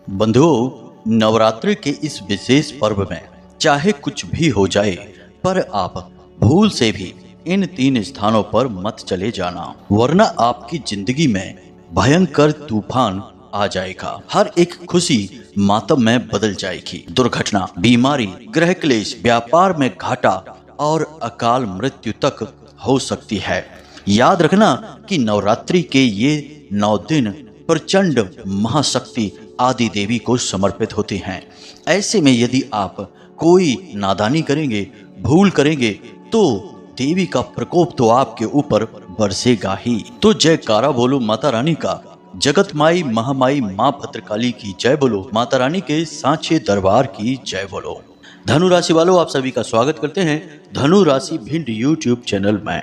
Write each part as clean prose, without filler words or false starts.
बंधुओं, नवरात्रि के इस विशेष पर्व में चाहे कुछ भी हो जाए, पर आप भूल से भी इन 3 स्थानों पर मत चले जाना, वरना आपकी जिंदगी में भयंकर तूफान आ जाएगा। हर एक खुशी मातम में बदल जाएगी। दुर्घटना, बीमारी, गृह क्लेश, व्यापार में घाटा और अकाल मृत्यु तक हो सकती है। याद रखना कि नवरात्रि के ये 9 दिन प्रचंड महाशक्ति आदि देवी को समर्पित होते हैं। ऐसे में यदि आप कोई नादानी करेंगे, भूल करेंगे, तो देवी का प्रकोप तो आपके ऊपर बरसेगा ही। तो जयकारा बोलो माता रानी का। जगत माई महामाई माँ भद्रकाली की जय बोलो। माता रानी के सांचे दरबार की जय बोलो। धनु राशि वालों, आप सभी का स्वागत करते हैं धनु राशि भिंड यूट्यूब चैनल में।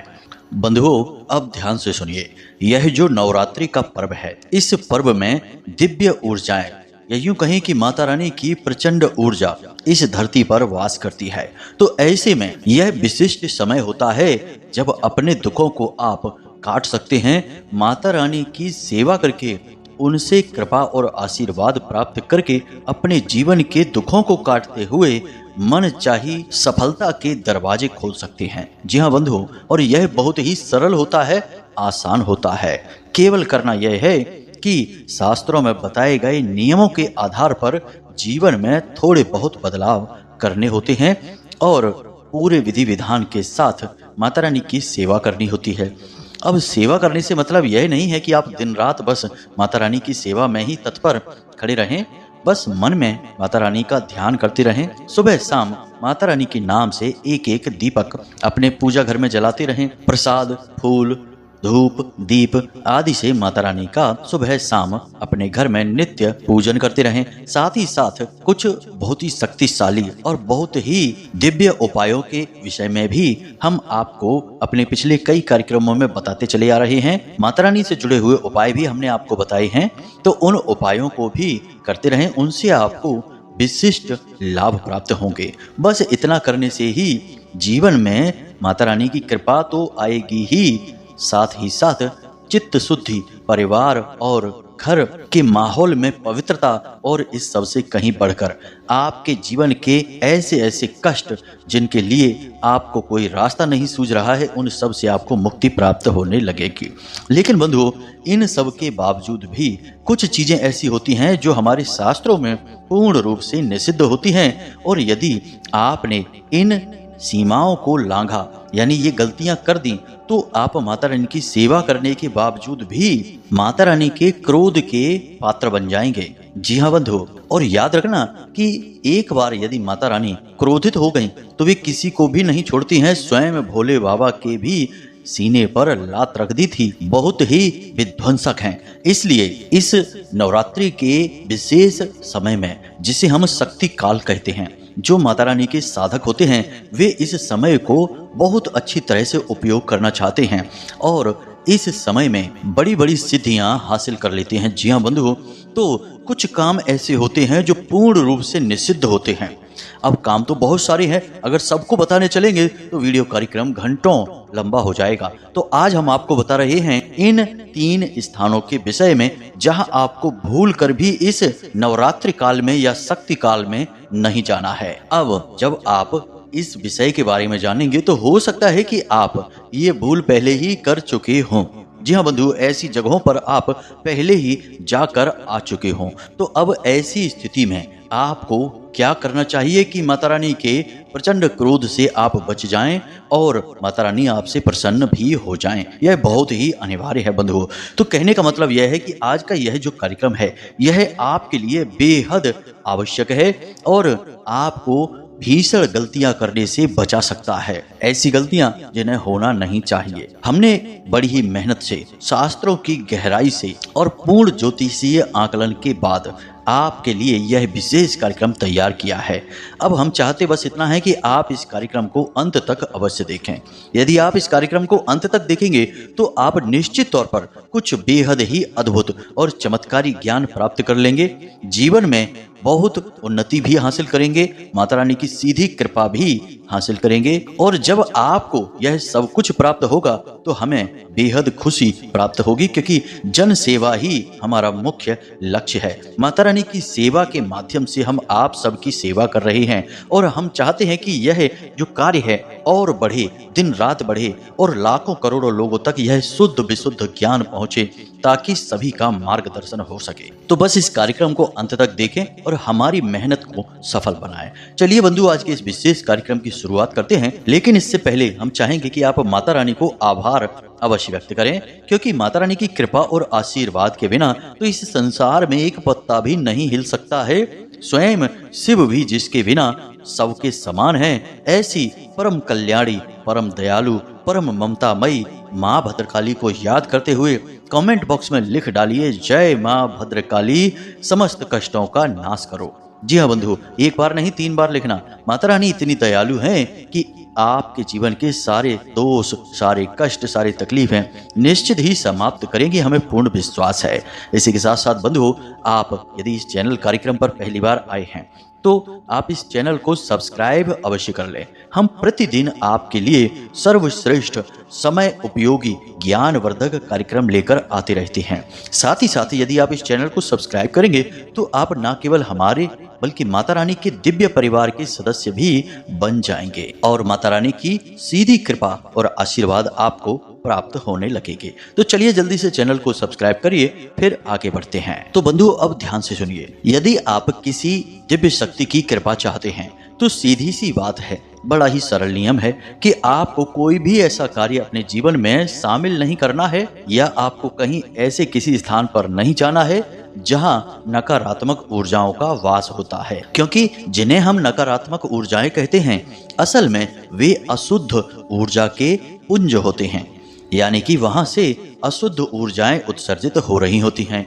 बंधुओं, अब ध्यान से सुनिए। यह जो नवरात्रि का पर्व है, इस पर्व में दिव्य ऊर्जाएं, या यूं कहें कि माता रानी की प्रचंड ऊर्जा इस धरती पर वास करती है। तो ऐसे में यह विशिष्ट समय होता है जब अपने दुखों को आप काट सकते हैं। माता रानी की सेवा करके, उनसे कृपा और आशीर्वाद प्राप्त करके अपने जीवन के दुखों को काटते हुए मन चाही सफलता के दरवाजे खोल सकते हैं। जी हाँ बंधुओं, और यह बहुत ही सरल होता है, आसान होता है। केवल करना यह है कि शास्त्रों में बताए गए नियमों के आधार पर जीवन में थोड़े बहुत बदलाव करने होते हैं और पूरे विधि विधान के साथ माता रानी की सेवा करनी होती है। अब सेवा करने से मतलब यह नहीं है कि आप दिन रात बस माता रानी की सेवा में ही तत्पर खड़े रहें, बस मन में माता रानी का ध्यान करते रहें। सुबह शाम माता रानी के नाम से एक एक दीपक अपने पूजा घर में जलाते रहें। प्रसाद, फूल, धूप, दीप आदि से माता रानी का सुबह शाम अपने घर में नित्य पूजन करते रहें। साथ ही साथ कुछ बहुत ही शक्तिशाली और बहुत ही दिव्य उपायों के विषय में भी हम आपको अपने पिछले कई कार्यक्रमों में बताते चले आ रहे हैं। माता रानी से जुड़े हुए उपाय भी हमने आपको बताए हैं, तो उन उपायों को भी करते रहें। उनसे आपको विशिष्ट लाभ प्राप्त होंगे। बस इतना करने से ही जीवन में माता रानी की कृपा तो आएगी ही, साथ ही साथ चित्त शुद्धि, परिवार और घर के माहौल में पवित्रता, और इस सब से कहीं बढ़कर आपके जीवन के ऐसे ऐसे कष्ट जिनके लिए आपको कोई रास्ता नहीं सूझ रहा है, उन सब से आपको मुक्ति प्राप्त होने लगेगी। लेकिन बंधुओं, इन सब के बावजूद भी कुछ चीजें ऐसी होती हैं जो हमारे शास्त्रों में पूर्ण रूप से निषिद्ध होती हैं, और यदि आपने इन सीमाओं को लांघा, यानी ये गलतियां कर दी, तो आप माता रानी की सेवा करने के बावजूद भी माता रानी के क्रोध के पात्र बन जाएंगे। जी हाँ बंधु, और याद रखना कि एक बार यदि माता रानी क्रोधित हो गई तो वे किसी को भी नहीं छोड़ती हैं। स्वयं भोले बाबा के भी सीने पर लात रख दी थी। बहुत ही विध्वंसक हैं। इसलिए इस नवरात्रि के विशेष समय में, जिसे हम शक्ति काल कहते हैं, जो माता रानी के साधक होते हैं वे इस समय को बहुत अच्छी तरह से उपयोग करना चाहते हैं और इस समय में बड़ी बड़ी सिद्धियां हासिल कर लेते हैं। जी हाँ बंधुओं, तो कुछ काम ऐसे होते हैं जो पूर्ण रूप से निषिद्ध होते हैं। अब काम तो बहुत सारे हैं, अगर सबको बताने चलेंगे तो वीडियो कार्यक्रम घंटों लंबा हो जाएगा। तो आज हम आपको बता रहे हैं इन 3 स्थानों के विषय में जहां आपको भूल कर भी इस नवरात्रि काल में या शक्ति काल में नहीं जाना है। अब जब आप इस विषय के बारे में जानेंगे तो हो सकता है कि आप ये भूल पहले ही कर चुके हों। जी हाँ बंधु, ऐसी जगहों पर आप पहले ही जाकर आ चुके हों। तो अब ऐसी स्थिति में आपको क्या करना चाहिए कि माता रानी के प्रचंड क्रोध से आप बच जाएं और माता रानी आपसे प्रसन्न भी हो जाएं। यह बहुत ही अनिवार्य है बंधुओं। तो कहने का मतलब यह है कि आज का यह जो कार्यक्रम है, यह आपके लिए बेहद आवश्यक है और आपको भीषण गलतियां करने से बचा सकता है। ऐसी गलतियां जिन्हें होना नहीं चाहिए। हमने बड़ी ही मेहनत से, शास्त्रों की गहराई से और पूर्ण ज्योतिषीय आकलन के बाद आपके लिए यह विशेष कार्यक्रम तैयार किया है। अब हम चाहते बस इतना है कि आप इस कार्यक्रम को अंत तक अवश्य देखें। यदि आप इस कार्यक्रम को अंत तक देखेंगे तो आप निश्चित तौर पर कुछ बेहद ही अद्भुत और चमत्कारी ज्ञान प्राप्त कर लेंगे। जीवन में बहुत उन्नति भी हासिल करेंगे, माता रानी की सीधी कृपा भी हासिल करेंगे। और जब आपको यह सब कुछ प्राप्त होगा तो हमें बेहद खुशी प्राप्त होगी, क्योंकि जन सेवा ही हमारा मुख्य लक्ष्य है। माता रानी की सेवा के माध्यम से हम आप सबकी सेवा कर रहे हैं और हम चाहते हैं कि यह जो कार्य है और बढ़े, दिन रात बढ़े और लाखों करोड़ों लोगों तक यह शुद्ध विशुद्ध ज्ञान पहुंचे, ताकि सभी का मार्गदर्शन हो सके। तो बस इस कार्यक्रम को अंत तक देखें और हमारी मेहनत को सफल बनाएं। चलिए बंधु, आज के इस विशेष कार्यक्रम की शुरुआत करते हैं, लेकिन इससे पहले हम चाहेंगे कि आप माता रानी को आभार अवश्य व्यक्त करें, क्योंकि माता रानी की कृपा और आशीर्वाद के बिना तो इस संसार में एक पत्ता भी नहीं हिल सकता है। स्वयं शिव भी जिसके बिना सबके समान है, ऐसी परम कल्याणी, परम दयालु, परम ममतामयी माँ भद्रकाली को याद करते हुए कमेंट बॉक्स में लिख डालिए, जय माँ भद्रकाली, समस्त कष्टों का नाश करो। जी हाँ बंधु, एक बार नहीं 3 बार लिखना। माता रानी इतनी दयालु हैं कि आपके जीवन के सारे दोष, सारे कष्ट, सारी तकलीफें निश्चित ही समाप्त करेंगी, हमें पूर्ण विश्वास है। इसी के साथ साथ बंधु, आप यदि इस चैनल कार्यक्रम पर पहली बार आए हैं तो आप इस चैनल को सब्सक्राइब अवश्य कर लें। हम प्रतिदिन आपके लिए सर्वश्रेष्ठ, समय उपयोगी, ज्ञानवर्धक कार्यक्रम लेकर आते रहते हैं। साथ ही साथ यदि आप इस चैनल को सब्सक्राइब करेंगे तो आप न केवल हमारे बल्कि माता रानी के दिव्य परिवार के सदस्य भी बन जाएंगे और माता रानी की सीधी कृपा और आशीर्वाद आपको प्राप्त होने लगेगी। तो चलिए जल्दी से चैनल को सब्सक्राइब करिए, फिर आगे बढ़ते हैं। तो बंधु, अब ध्यान से सुनिए। यदि आप किसी दिव्य शक्ति की कृपा चाहते हैं तो सीधी सी बात है, बड़ा ही सरल नियम है कि आपको कोई भी ऐसा कार्य अपने जीवन में शामिल नहीं करना है, या आपको कहीं ऐसे किसी स्थान पर नहीं जाना है जहां नकारात्मक ऊर्जाओं का वास होता है। क्योंकि जिन्हें हम नकारात्मक ऊर्जाएं कहते हैं, असल में वे अशुद्ध ऊर्जा के पुंज होते हैं, यानी कि वहां से अशुद्ध ऊर्जाएं उत्सर्जित हो रही होती हैं।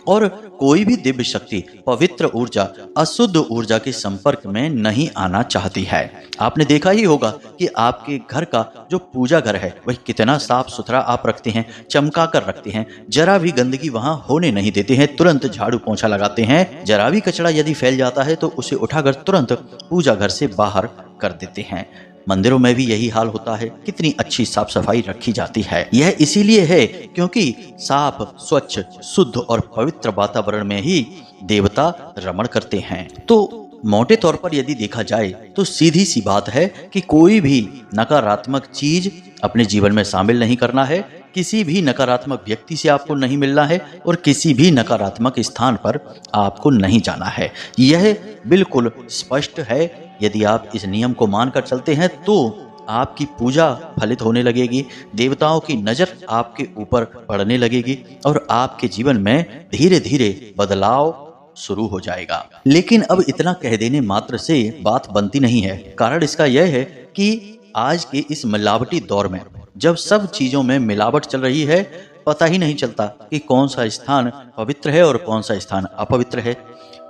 और कोई भी दिव्य शक्ति, पवित्र ऊर्जा अशुद्ध ऊर्जा के संपर्क में नहीं आना चाहती है। आपने देखा ही होगा कि आपके घर का जो पूजा घर है वह कितना साफ सुथरा आप रखते हैं, चमका कर रखते हैं, जरा भी गंदगी वहां होने नहीं देते हैं, तुरंत झाड़ू पोंछा लगाते हैं। जरा भी कचरा यदि फैल जाता है तो उसे उठाकर तुरंत पूजा घर से बाहर कर देते हैं। मंदिरों में भी यही हाल होता है, कितनी अच्छी साफ सफाई रखी जाती है। यह इसीलिए है क्योंकि साफ, स्वच्छ, शुद्ध और पवित्र वातावरण में ही देवता रमण करते हैं। तो मोटे तौर पर यदि देखा जाए तो सीधी सी बात है कि कोई भी नकारात्मक चीज अपने जीवन में शामिल नहीं करना है, किसी भी नकारात्मक व्यक्ति से आपको नहीं मिलना है और किसी भी नकारात्मक स्थान पर आपको नहीं जाना है। यह बिल्कुल स्पष्ट है। यदि आप इस नियम को मानकर चलते हैं तो आपकी पूजा फलित होने लगेगी, देवताओं की नजर आपके ऊपर पड़ने लगेगी और आपके जीवन में धीरे धीरे बदलाव शुरू हो जाएगा। लेकिन अब इतना कह देने मात्र से बात बनती नहीं है। कारण इसका यह है कि आज के इस मिलावटी दौर में जब सब चीजों में मिलावट चल रही है, पता ही नहीं चलता कि कौन सा स्थान पवित्र है और कौन सा स्थान अपवित्र है।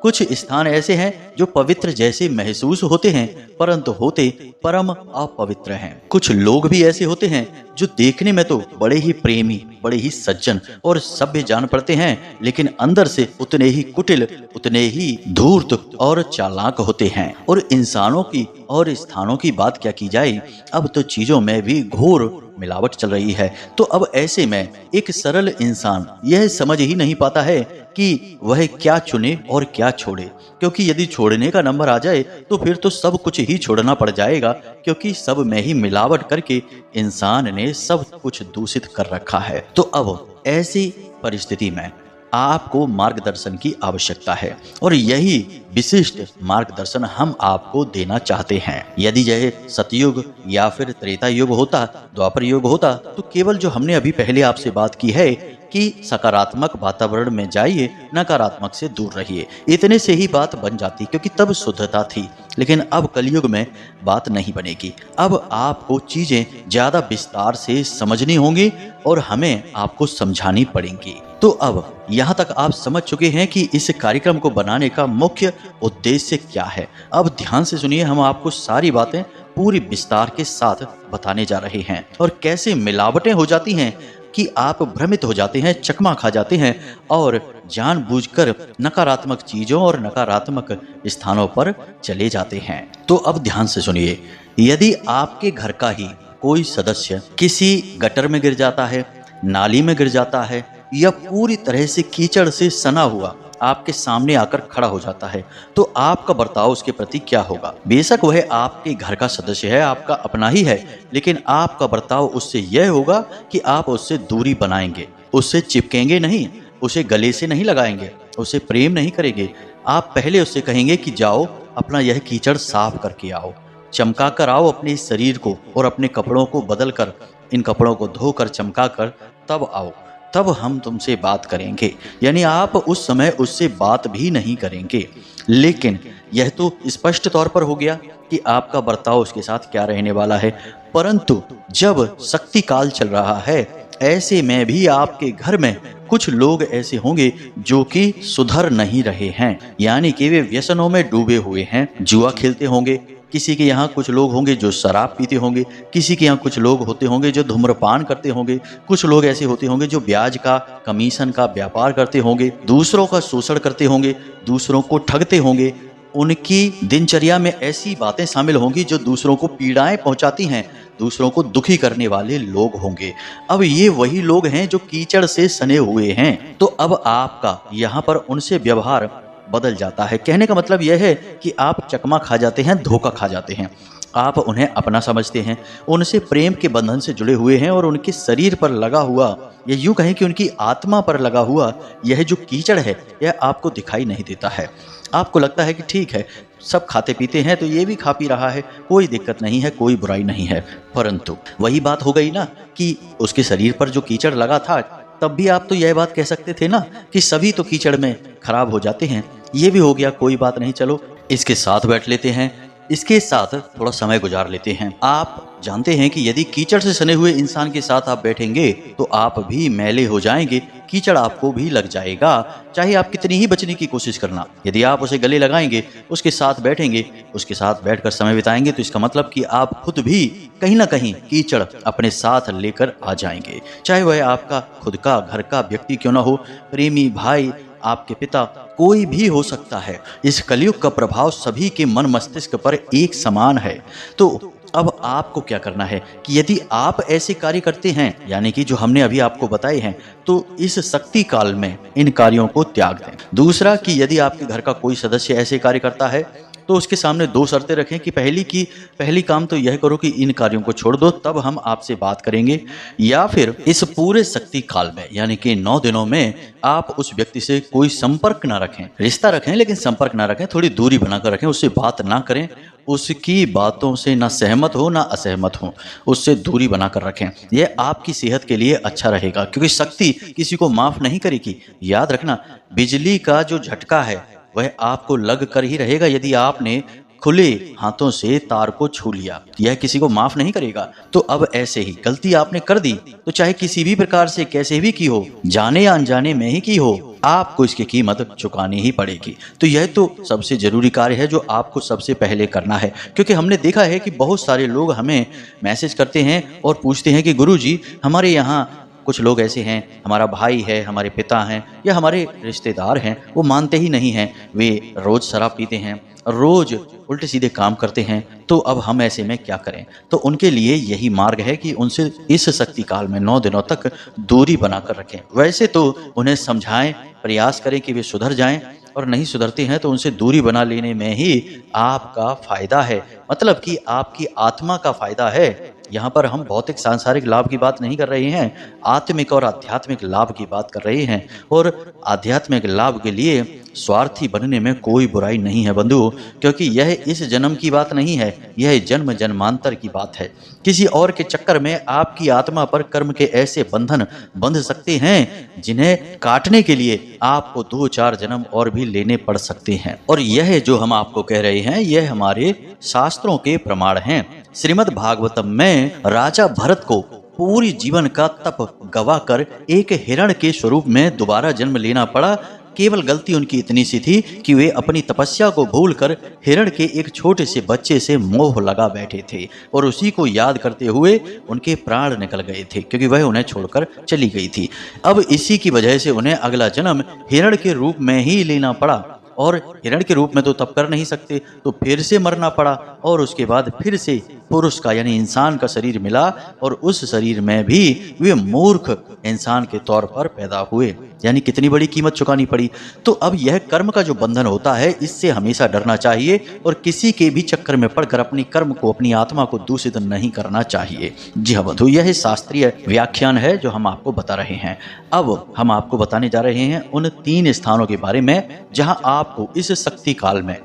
कुछ स्थान ऐसे हैं जो पवित्र जैसे महसूस होते हैं, परंतु होते परम अपवित्र हैं। कुछ लोग भी ऐसे होते हैं जो देखने में तो बड़े ही प्रेमी, बड़े ही सज्जन और सभ्य जान पड़ते हैं, लेकिन अंदर से उतने ही कुटिल, उतने ही धूर्त और चालाक होते हैं। और इंसानों की और स्थानों की बात क्या की जाए, अब तो चीजों में भी घोर मिलावट चल रही है। तो अब ऐसे में एक सरल इंसान यह समझ ही नहीं पाता है कि वह क्या चुने और क्या छोड़े, क्योंकि यदि छोड़ने का नंबर आ जाए तो फिर तो सब कुछ ही छोड़ना पड़ जाएगा, क्योंकि सब में ही मिलावट करके इंसान ने सब कुछ दूषित कर रखा है। तो अब ऐसी परिस्थिति में आपको मार्गदर्शन की आवश्यकता है और यही विशिष्ट मार्गदर्शन हम आपको देना चाहते हैं। यदि यह सतयुग या फिर त्रेता युग होता, द्वापर युग होता, तो केवल जो हमने अभी पहले आपसे बात की है कि सकारात्मक वातावरण में जाइए, नकारात्मक से दूर रहिए, इतने से ही बात बन जाती, क्योंकि तब शुद्धता थी। लेकिन अब कलयुग में बात नहीं बनेगी। अब आपको चीजें ज्यादा विस्तार से समझनी होंगी और हमें आपको समझानी पड़ेंगी। तो अब यहाँ तक आप समझ चुके हैं कि इस कार्यक्रम को बनाने का मुख्य उद्देश्य क्या है। अब ध्यान से सुनिए, हम आपको सारी बातें पूरी विस्तार के साथ बताने जा रहे हैं और कैसे मिलावटें हो जाती हैं कि आप भ्रमित हो जाते हैं, चकमा खा जाते हैं और जानबूझकर नकारात्मक चीजों और नकारात्मक स्थानों पर चले जाते हैं। तो अब ध्यान से सुनिए, यदि आपके घर का ही कोई सदस्य किसी गटर में गिर जाता है, नाली में गिर जाता है या पूरी तरह से कीचड़ से सना हुआ आपके सामने आकर खड़ा हो जाता है, तो आपका बर्ताव उसके प्रति क्या होगा? बेशक वह आपके घर का सदस्य है, आपका अपना ही है, लेकिन आपका बर्ताव उससे यह होगा कि आप उससे दूरी बनाएंगे, उससे चिपकेंगे नहीं, उसे गले से नहीं लगाएंगे, उसे प्रेम नहीं करेंगे। आप पहले उससे कहेंगे कि जाओ अपना यह कीचड़ साफ करके आओ, चमका कर आओ अपने इस शरीर को और अपने कपड़ों को बदल कर, इन कपड़ों को धोकर चमका कर तब आओ, तब हम तुमसे बात करेंगे। यानी आप उस समय उससे बात भी नहीं करेंगे। लेकिन यह तो स्पष्ट तौर पर हो गया कि आपका बर्ताव उसके साथ क्या रहने वाला है। परंतु जब शक्ति काल चल रहा है, ऐसे में भी आपके घर में कुछ लोग ऐसे होंगे जो कि सुधर नहीं रहे हैं, यानी कि वे व्यसनों में डूबे हुए हैं, जुआ खेलते होंगे। किसी के यहाँ कुछ लोग होंगे जो शराब पीते होंगे, किसी के यहाँ कुछ लोग होते होंगे जो धूम्रपान करते होंगे, कुछ लोग ऐसे होते होंगे जो ब्याज का, कमीशन का व्यापार करते होंगे, दूसरों का शोषण करते होंगे, दूसरों को ठगते होंगे। उनकी दिनचर्या में ऐसी बातें शामिल होंगी जो दूसरों को पीड़ाएं पहुंचाती हैं, दूसरों को दुखी करने वाले लोग होंगे। अब ये वही लोग हैं जो कीचड़ से सने हुए हैं। तो अब आपका यहाँ पर उनसे व्यवहार बदल जाता है। कहने का मतलब यह है कि आप चकमा खा जाते हैं, धोखा खा जाते हैं। आप उन्हें अपना समझते हैं, उनसे प्रेम के बंधन से जुड़े हुए हैं और उनके शरीर पर लगा हुआ, या यूं कहें कि उनकी आत्मा पर लगा हुआ यह जो कीचड़ है, यह आपको दिखाई नहीं देता है। आपको लगता है कि ठीक है, सब खाते पीते हैं तो ये भी खा पी रहा है, कोई दिक्कत नहीं है, कोई बुराई नहीं है। परंतु वही बात हो गई ना कि उसके शरीर पर जो कीचड़ लगा था, तब भी आप तो यह बात कह सकते थे ना कि सभी तो कीचड़ में खराब हो जाते हैं। ये भी हो गया, कोई बात नहीं, चलो इसके साथ बैठ लेते हैं, इसके साथ थोड़ा समय गुजार लेते हैं। आप जानते हैं कि यदि कीचड़ से सने हुए इंसान के साथ आप बैठेंगे तो आप भी मैले हो जाएंगे, कीचड़ आपको भी लग जाएगा, चाहे आप कितनी ही बचने की कोशिश करना। यदि आप उसे गले लगाएंगे, उसके साथ बैठेंगे, उसके साथ बैठकर समय बिताएंगे, तो इसका मतलब कि आप खुद भी कहीं ना कहीं कीचड़ अपने साथ लेकर आ जाएंगे। चाहे वह आपका खुद का घर का व्यक्ति क्यों ना हो, प्रेमी, भाई, आपके पिता, कोई भी हो सकता है। इस कलयुग का प्रभाव सभी के मन मस्तिष्क पर एक समान है। तो अब आपको क्या करना है कि यदि आप ऐसे कार्य करते हैं, यानी कि जो हमने अभी आपको बताए हैं, तो इस शक्ति काल में इन कार्यों को त्याग दें। दूसरा कि यदि आपके घर का कोई सदस्य ऐसे कार्य करता है तो उसके सामने 2 शर्तें रखें कि पहली काम तो यह करो कि इन कार्यों को छोड़ दो, तब हम आपसे बात करेंगे। या फिर इस पूरे शक्ति काल में, यानी कि 9 दिनों में आप उस व्यक्ति से कोई संपर्क ना रखें। रिश्ता रखें लेकिन संपर्क ना रखें, थोड़ी दूरी बनाकर रखें, उससे बात ना करें, उसकी बातों से ना सहमत हो ना असहमत हो, उससे दूरी बनाकर रखें। यह आपकी सेहत के लिए अच्छा रहेगा, क्योंकि शक्ति किसी को माफ नहीं करेगी। याद रखना, बिजली का जो झटका है वह आपको लग कर ही रहेगा। यदि आपने खुले हाथों से तार को छू लिया, यह किसी को माफ नहीं करेगा। तो अब ऐसे ही गलती आपने कर दी तो चाहे किसी भी प्रकार से कैसे भी की हो, जाने या अनजाने में ही की हो, आपको इसकी कीमत चुकानी ही पड़ेगी। तो यह तो सबसे जरूरी कार्य है जो आपको सबसे पहले करना है, क्योंकि हमने देखा है कि बहुत सारे लोग हमें मैसेज करते हैं और पूछते हैं कि गुरुजी, हमारे यहाँ कुछ लोग ऐसे हैं, हमारा भाई है, हमारे पिता हैं या हमारे रिश्तेदार हैं, वो मानते ही नहीं हैं, वे रोज शराब पीते हैं, रोज उल्टे सीधे काम करते हैं, तो अब हम ऐसे में क्या करें? तो उनके लिए यही मार्ग है कि उनसे इस शक्ति काल में 9 दिनों तक दूरी बनाकर रखें। वैसे तो उन्हें समझाएं, प्रयास करें कि वे सुधर जाएं, और नहीं सुधरते हैं तो उनसे दूरी बना लेने में ही आपका फायदा है, मतलब कि आपकी आत्मा का फायदा है। यहाँ पर हम भौतिक सांसारिक लाभ की बात नहीं कर रहे हैं, आत्मिक और आध्यात्मिक लाभ की बात कर रहे हैं। और आध्यात्मिक लाभ के लिए स्वार्थी बनने में कोई बुराई नहीं है बंधु, क्योंकि यह इस जन्म की बात नहीं है, यह जन्म जन्मांतर की बात है। किसी और के चक्कर में आपकी आत्मा पर कर्म के ऐसे बंधन बंध सकते हैं जिन्हें काटने के लिए आपको 2-4 जन्म और भी लेने पड़ सकते हैं। और यह जो हम आपको कह रहे हैं, यह हमारे शास्त्रों के प्रमाण हैं। श्रीमद् भागवतम में राजा भरत को पूरी जीवन का तप गवा कर एक हिरण के स्वरूप में दोबारा जन्म लेना पड़ा, केवल गलती उनकी इतनी सी थी कि वे अपनी तपस्या को भूलकर हिरण के एक छोटे से बच्चे से मोह लगा बैठे थे और उसी को याद करते हुए उनके प्राण निकल गए थे, क्योंकि वह उन्हें छोड़कर चली गई थी। अब इसी की वजह से उन्हें अगला जन्म हिरण के रूप में ही लेना पड़ा, और हिरण के रूप में तो तब कर नहीं सकते, तो फिर से मरना पड़ा और उसके बाद फिर से पुरुष का यानी इंसान का शरीर मिला, और उस शरीर में भी वे मूर्ख इंसान के तौर पर पैदा हुए। यानी कितनी बड़ी कीमत चुकानी पड़ी। तो अब यह कर्म का जो बंधन होता है, इससे हमेशा डरना चाहिए और किसी के भी चक्कर में पड़कर अपनी कर्म को, अपनी आत्मा को दूषित नहीं करना चाहिए। जी हाँ बंधु, यह शास्त्रीय व्याख्यान है जो हम आपको बता रहे हैं। अब हम आपको बताने जा रहे हैं उन 3 स्थानों के बारे में जहां आपको इस शक्ति काल में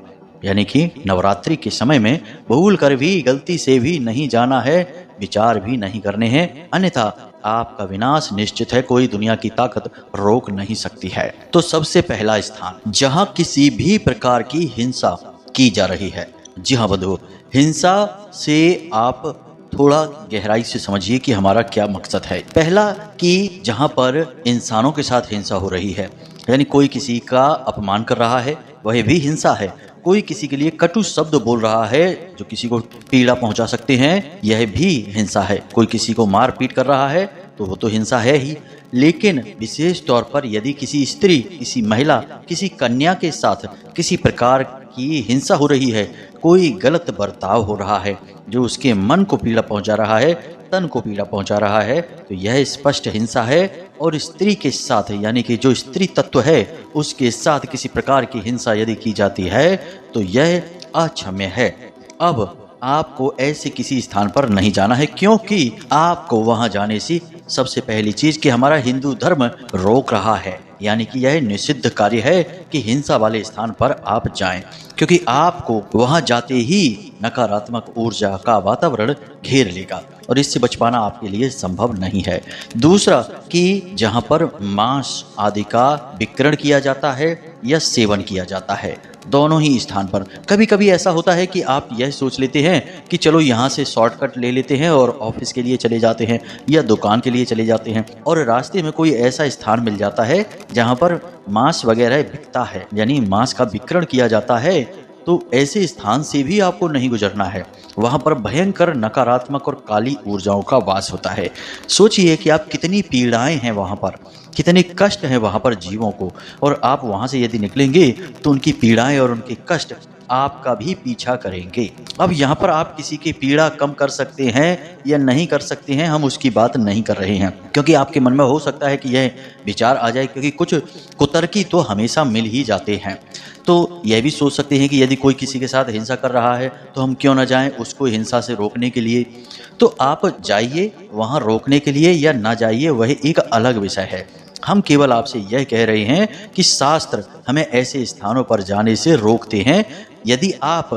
यानी कि नवरात्रि के समय में भूल कर भी, गलती से भी नहीं जाना है, विचार भी नहीं करने हैं, अन्यथा आपका विनाश निश्चित है, कोई दुनिया की ताकत रोक नहीं सकती है। तो सबसे पहला स्थान जहां किसी भी प्रकार की हिंसा की जा रही है। जी हाँ बंधु, हिंसा से आप थोड़ा गहराई से समझिए कि हमारा क्या मकसद है। पहला कि जहां पर इंसानों के साथ हिंसा हो रही है, यानी कोई किसी का अपमान कर रहा है, वह भी हिंसा है। कोई किसी के लिए कटु शब्द बोल रहा है जो किसी को पीड़ा पहुंचा सकते हैं, यह भी हिंसा है। कोई किसी को मार पीट कर रहा है तो वो तो हिंसा है ही। लेकिन विशेष तौर पर यदि किसी स्त्री, किसी महिला, किसी कन्या के साथ किसी प्रकार की हिंसा हो रही है, कोई गलत बर्ताव हो रहा है जो उसके मन को पीड़ा पहुंचा रहा है, तन को पीड़ा पहुंचा रहा है, तो यह स्पष्ट हिंसा है। और स्त्री के साथ यानी कि जो स्त्री तत्व है उसके साथ किसी प्रकार की हिंसा यदि की जाती है तो यह अक्षम्य है। अब आपको ऐसे किसी स्थान पर नहीं जाना है, क्योंकि आपको वहां जाने से सबसे पहली चीज कि हमारा हिंदू धर्म रोक रहा है, यानी कि यह निषिद्ध कार्य है कि हिंसा वाले स्थान पर आप जाएं, क्योंकि आपको वहां जाते ही नकारात्मक ऊर्जा का वातावरण घेर लेगा और इससे बच पाना आपके लिए संभव नहीं है। दूसरा कि जहां पर मांस आदि का विक्रय किया जाता है या सेवन किया जाता है, दोनों ही स्थान पर। कभी कभी ऐसा होता है कि आप यह सोच लेते हैं कि चलो यहाँ से शॉर्टकट ले लेते हैं और ऑफिस के लिए चले जाते हैं या दुकान के लिए चले जाते हैं, और रास्ते में कोई ऐसा स्थान मिल जाता है जहाँ पर मांस वगैरह बिकता है, यानी मांस का विक्रय किया जाता है। तो ऐसे स्थान से भी आपको नहीं गुजरना है, वहां पर भयंकर नकारात्मक और काली ऊर्जाओं का वास होता है। सोचिए कि आप कितनी पीड़ाएं हैं वहां पर, कितने कष्ट हैं वहां पर जीवों को, और आप वहां से यदि निकलेंगे तो उनकी पीड़ाएं और उनके कष्ट आपका भी पीछा करेंगे। अब यहाँ पर आप किसी की पीड़ा कम कर सकते हैं या नहीं कर सकते हैं, हम उसकी बात नहीं कर रहे हैं, क्योंकि आपके मन में हो सकता है कि यह विचार आ जाए, क्योंकि कुछ कुतर्की तो हमेशा मिल ही जाते हैं। तो यह भी सोच सकते हैं कि यदि कोई किसी के साथ हिंसा कर रहा है तो हम क्यों ना जाएं उसको हिंसा से रोकने के लिए। तो आप जाइए वहाँ रोकने के लिए या ना जाइए, वह एक अलग विषय है। हम केवल आपसे यह कह रहे हैं कि शास्त्र हमें ऐसे स्थानों पर जाने से रोकते हैं। यदि आप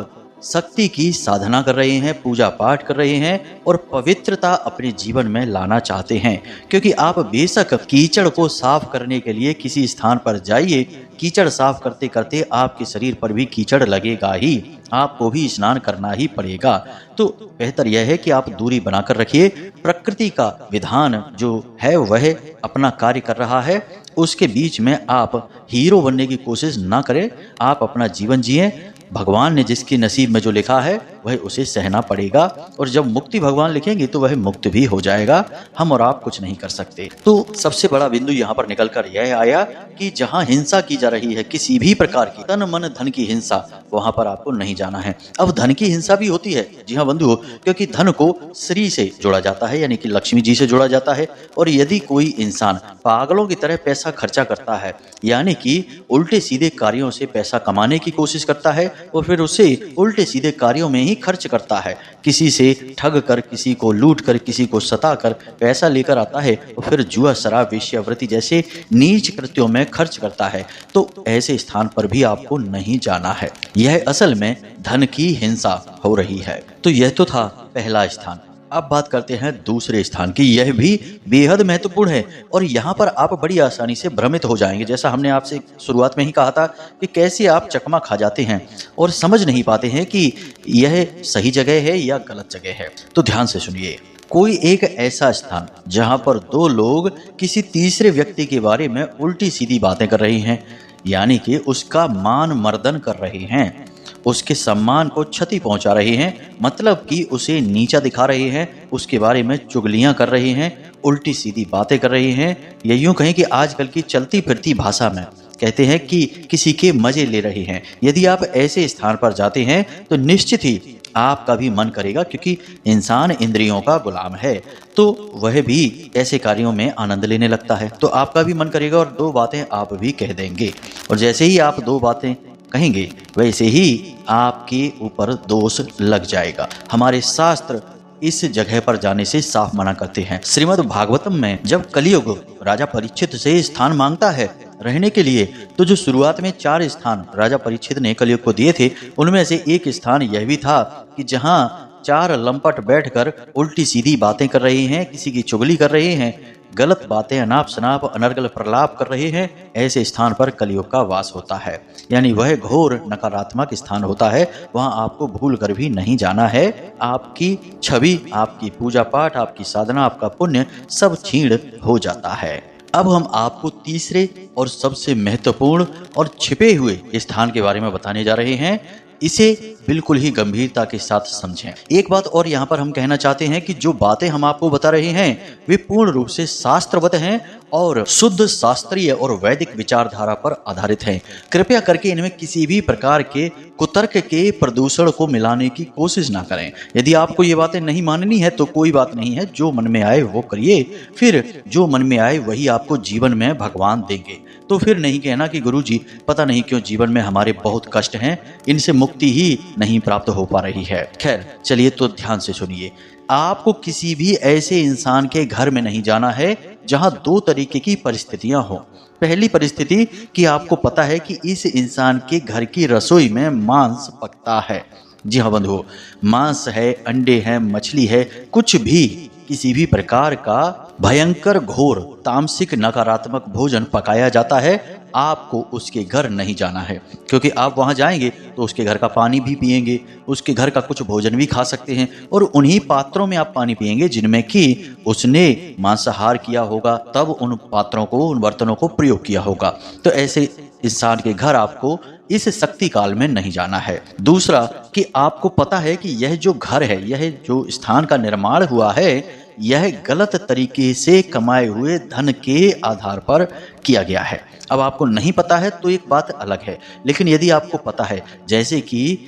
शक्ति की साधना कर रहे हैं, पूजा पाठ कर रहे हैं और पवित्रता अपने जीवन में लाना चाहते हैं, क्योंकि आप बेशक कीचड़ को साफ करने के लिए किसी स्थान पर जाइए, कीचड़ साफ करते करते आपके शरीर पर भी कीचड़ लगेगा ही, आपको भी स्नान करना ही पड़ेगा। तो बेहतर यह है कि आप दूरी बनाकर रखिए। प्रकृति का विधान जो है वह अपना कार्य कर रहा है, उसके बीच में आप हीरो बनने की कोशिश ना करें, आप अपना जीवन जिएं। भगवान ने जिसके नसीब में जो लिखा है वह उसे सहना पड़ेगा, और जब मुक्ति भगवान लिखेंगे तो वह मुक्त भी हो जाएगा, हम और आप कुछ नहीं कर सकते। तो सबसे बड़ा बिंदु यहाँ पर निकलकर यह आया कि जहाँ हिंसा की जा रही है, किसी भी प्रकार की तन मन धन की हिंसा, वहां पर आपको नहीं जाना है। अब धन की हिंसा भी होती है, जी हाँ बंधु, क्योंकि धन को श्री से जोड़ा जाता है, यानी कि लक्ष्मी जी से जोड़ा जाता है। और यदि कोई इंसान पागलों की तरह पैसा खर्चा करता है, यानी कि उल्टे सीधे कार्यों से पैसा कमाने की कोशिश करता है और फिर उसे उल्टे सीधे कार्यों में ही खर्च करता है, किसी से ठग कर, किसी को लूट कर, किसी को सता कर पैसा लेकर आता है और फिर जुआ, शराब, वेश्यावृत्ति जैसे नीच कृत्यों में खर्च करता है, तो ऐसे स्थान पर भी आपको नहीं जाना है। यह असल में धन की हिंसा हो रही है। तो यह तो था पहला स्थान। अब बात करते हैं दूसरे स्थान की, यह भी बेहद महत्वपूर्ण है और यहाँ पर आप बड़ी आसानी से भ्रमित हो जाएंगे। जैसा हमने आपसे शुरुआत में ही कहा था कि कैसे आप चकमा खा जाते हैं और समझ नहीं पाते हैं कि यह सही जगह है या गलत जगह है। तो ध्यान से सुनिए, कोई एक ऐसा स्थान जहाँ पर दो लोग किसी तीसरे व्यक्ति के बारे में उल्टी सीधी बातें कर रहे हैं, यानी कि उसका मान मर्दन कर रहे हैं, उसके सम्मान को क्षति पहुंचा रहे हैं, मतलब कि उसे नीचा दिखा रहे हैं, उसके बारे में चुगलियां कर रहे हैं, उल्टी सीधी बातें कर रहे हैं, या यूं कहें कि आजकल की चलती फिरती भाषा में कहते हैं कि किसी के मजे ले रहे हैं। यदि आप ऐसे स्थान पर जाते हैं तो निश्चित ही आपका भी मन करेगा, क्योंकि इंसान इंद्रियों का गुलाम है, तो वह भी ऐसे कार्यों में आनंद लेने लगता है। तो आपका भी मन करेगा और दो बातें आप भी कह देंगे, और जैसे ही आप दो बातें कहेंगे वैसे ही आपके ऊपर दोष लग जाएगा। हमारे शास्त्र इस जगह पर जाने से साफ मना करते हैं। श्रीमद् भागवतम में जब कलियुग राजा परीक्षित से स्थान मांगता है रहने के लिए, तो जो शुरुआत में 4 स्थान राजा परीक्षित ने कलियुग को दिए थे, उनमें से एक स्थान यह भी था कि जहां 4 लंपट बैठकर उल्टी सीधी बातें कर रहे हैं, किसी की चुगली कर रहे हैं, गलत बातें अनाप शनाप अनर्गल प्रलाप कर रहे हैं, ऐसे स्थान पर कलियुग का वास होता है। यानी वह घोर नकारात्मक स्थान होता है, वहां आपको भूल कर भी नहीं जाना है। आपकी छवि, आपकी पूजा पाठ, आपकी साधना, आपका पुण्य सब छीण हो जाता है। अब हम आपको तीसरे और सबसे महत्वपूर्ण और छिपे हुए स्थान के बारे में बताने जा रहे हैं। इसे बिल्कुल ही गंभीरता के साथ समझें। एक बात और यहाँ पर हम कहना चाहते हैं कि जो बातें हम आपको बता रहे हैं वे पूर्ण रूप से शास्त्रवत हैं और शुद्ध शास्त्रीय और वैदिक विचारधारा पर आधारित हैं। कृपया करके इनमें किसी भी प्रकार के कुतर्क के प्रदूषण को मिलाने की कोशिश ना करें। यदि आपको ये बातें नहीं माननी है तो कोई बात नहीं है, जो मन में आए वो करिए, फिर जो मन में आए वही आपको जीवन में भगवान देंगे। तो फिर नहीं कहना कि गुरुजी पता नहीं क्यों जीवन में हमारे बहुत कष्ट हैं, इनसे मुक्ति ही नहीं प्राप्त हो पा रही है। खैर चलिए, तो ध्यान से सुनिए। आपको किसी भी ऐसे इंसान के घर में नहीं जाना है जहां 2 तरीके की परिस्थितियां हो। पहली परिस्थिति कि आपको पता है कि इस इंसान के घर की रसोई में मांस पकता है। जी हाँ बंधुओं, मांस है, अंडे हैं, मछली है, कुछ भी किसी भी प्रकार का भयंकर घोर तामसिक नकारात्मक भोजन पकाया जाता है, आपको उसके घर नहीं जाना है। क्योंकि आप वहां जाएंगे तो उसके घर का पानी भी पिएंगे, उसके घर का कुछ भोजन भी खा सकते हैं, और उन्हीं पात्रों में आप पानी पिएंगे जिनमें कि उसने मांसाहार किया होगा, तब उन पात्रों को, उन बर्तनों को प्रयोग किया होगा। तो ऐसे इंसान के घर आपको इस शक्ति काल में नहीं जाना है। दूसरा कि आपको पता है कि यह जो घर है, यह जो स्थान का निर्माण हुआ है, यह गलत तरीके से कमाए हुए धन के आधार पर किया गया है। अब आपको नहीं पता है तो एक बात अलग है, लेकिन यदि आपको पता है, जैसे कि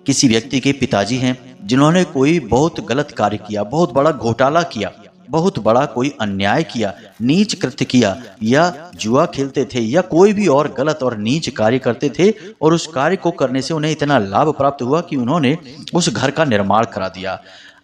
किसी व्यक्ति के पिताजी हैं जिन्होंने कोई बहुत गलत कार्य किया, बहुत बड़ा घोटाला किया, बहुत बड़ा कोई अन्याय किया, नीच कृत्य किया, या जुआ खेलते थे, या कोई भी और गलत और नीच कार्य करते थे, और उस कार्य को करने से उन्हें इतना लाभ प्राप्त हुआ कि उन्होंने उस घर का निर्माण करा दिया।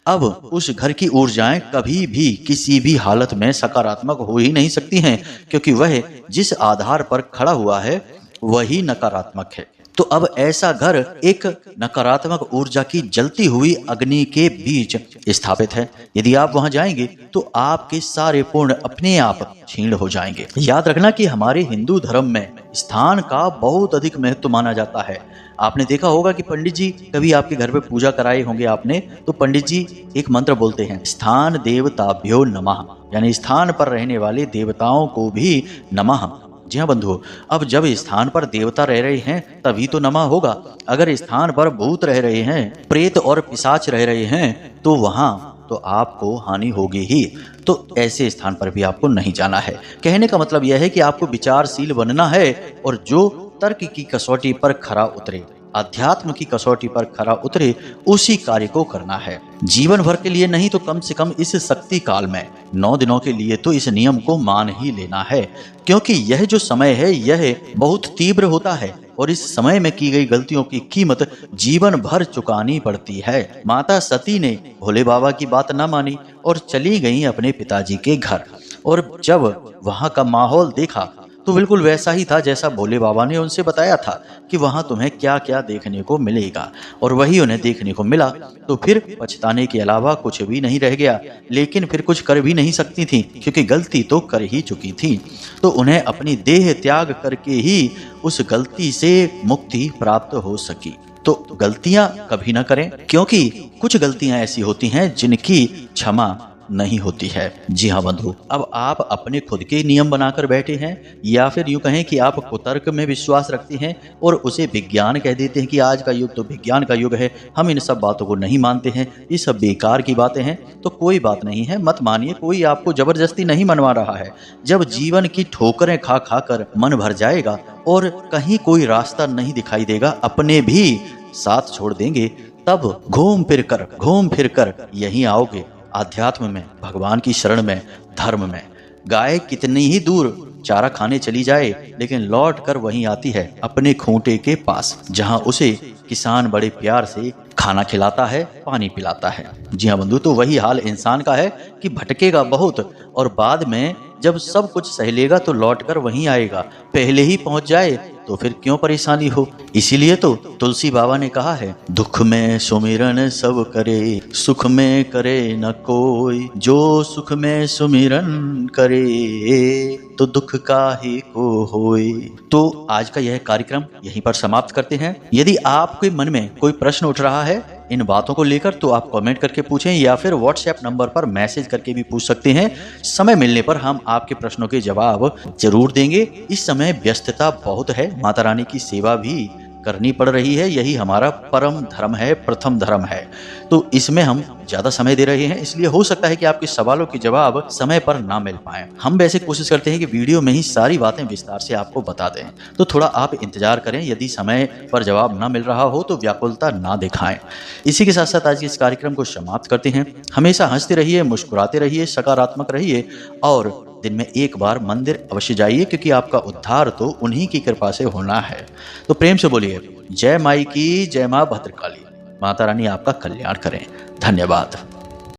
अब उस घर की ऊर्जाएं कभी भी किसी भी हालत में सकारात्मक हो ही नहीं सकती हैं, क्योंकि वह जिस आधार पर खड़ा हुआ है वही नकारात्मक है। तो अब ऐसा घर एक नकारात्मक ऊर्जा की जलती हुई अग्नि के बीच स्थापित है। यदि आप वहां जाएंगे तो आपके सारे पुण्य अपने आप क्षीण हो जाएंगे। याद रखना कि हमारे हिंदू धर्म में स्थान का बहुत अधिक महत्व माना जाता है। आपने देखा होगा कि पंडित जी कभी आपके घर पे पूजा कराए होंगे आपने, तो पंडित जी एक मंत्र बोलते हैं, स्थान देवताभ्यो नमः, यानी स्थान पर रहने वाले देवताओं को भी नमः। जी हाँ बंधुओं, अब जब स्थान पर देवता रह रहे हैं तभी तो नमः होगा। अगर स्थान पर भूत रह रहे हैं, प्रेत और पिशाच रह रहे हैं, तो वहां तो आपको हानि होगी ही। तो ऐसे स्थान पर भी आपको नहीं जाना है। कहने का मतलब यह है कि आपको विचारशील बनना है, और जो तर्क की कसौटी पर खरा उतरे, अध्यात्म की कसौटी पर खरा उतरे, उसी कार्य को करना है। जीवन भर के लिए नहीं तो कम से कम इस शक्ति काल में 9 दिनों के लिए तो इस नियम को मान ही लेना है, क्योंकि यह जो समय है यह बहुत तीव्र होता है, और इस समय में की गई गलतियों की कीमत जीवन भर चुकानी पड़ती है। माता सती ने भोले बाबा की बात न मानी और चली गई अपने पिताजी के घर, और जब वहां का माहौल देखा तो बिल्कुल वैसा ही था जैसा भोले बाबा ने उनसे बताया था कि वहां तुम्हें क्या क्या देखने को मिलेगा, और वही उन्हें देखने को मिला। तो फिर पछताने के अलावा कुछ भी नहीं रह गया, लेकिन फिर कुछ कर भी नहीं सकती थी, क्योंकि गलती तो कर ही चुकी थी। तो उन्हें अपनी देह त्याग करके ही उस गलती से मुक्ति प्राप्त हो सकी। तो गलतियां कभी ना करें, क्योंकि कुछ गलतियां ऐसी होती हैं जिनकी क्षमा नहीं होती है। जी हाँ बंधु, अब आप अपने खुद के नियम बनाकर बैठे हैं या फिर यूं कहें कि आप कुतर्क में विश्वास रखते हैं और उसे विज्ञान कह देते हैं कि आज का युग तो विज्ञान का युग है, हम इन सब बातों को नहीं मानते हैं, ये सब बेकार की बातें हैं। तो कोई बात नहीं है, मत मानिए, कोई आपको जबरदस्ती नहीं मनवा रहा है। जब जीवन की ठोकरें खा खा कर मन भर जाएगा और कहीं कोई रास्ता नहीं दिखाई देगा, अपने भी साथ छोड़ देंगे, तब घूम फिर कर यहीं आओगे, आध्यात्म में, भगवान की शरण में, धर्म में। गाय कितनी ही दूर चारा खाने चली जाए लेकिन लौट कर वहीं आती है, अपने खूंटे के पास, जहां उसे किसान बड़े प्यार से खाना खिलाता है, पानी पिलाता है। जी हाँ बंधु, तो वही हाल इंसान का है कि भटकेगा बहुत और बाद में जब सब कुछ सह लेगा तो लौट कर वहीं आएगा। पहले ही पहुंच जाए तो फिर क्यों परेशानी हो। इसीलिए तो तुलसी बाबा ने कहा है, दुख में सुमिरन सब करे, सुख में करे न कोई, जो सुख में सुमिरन करे तो दुख काहे को होए। तो आज का यह कार्यक्रम यहीं पर समाप्त करते हैं। यदि आपके मन में कोई प्रश्न उठ रहा है इन बातों को लेकर तो आप कमेंट करके पूछें या फिर व्हाट्सएप नंबर पर मैसेज करके भी पूछ सकते हैं। समय मिलने पर हम आपके प्रश्नों के जवाब जरूर देंगे। इस समय व्यस्तता बहुत है, माता रानी की सेवा भी करनी पड़ रही है, यही हमारा परम धर्म है, प्रथम धर्म है। तो इसमें हम ज्यादा समय दे रहे हैं, इसलिए हो सकता है कि आपके सवालों के जवाब समय पर ना मिल पाए। हम वैसे कोशिश करते हैं कि वीडियो में ही सारी बातें विस्तार से आपको बता दें, तो थोड़ा आप इंतजार करें। यदि समय पर जवाब ना मिल रहा हो तो व्याकुलता ना दिखाएं। इसी के साथ साथ आज के इस कार्यक्रम को समाप्त करते हैं। हमेशा हंसते रहिए, मुस्कुराते रहिए, सकारात्मक रहिए और दिन में एक बार मंदिर अवश्य जाइए, क्योंकि आपका उद्धार तो उन्हीं की कृपा से होना है। तो प्रेम से बोलिए, जय माई की, जय मां भद्रकाली। माता रानी आपका कल्याण करें। धन्यवाद।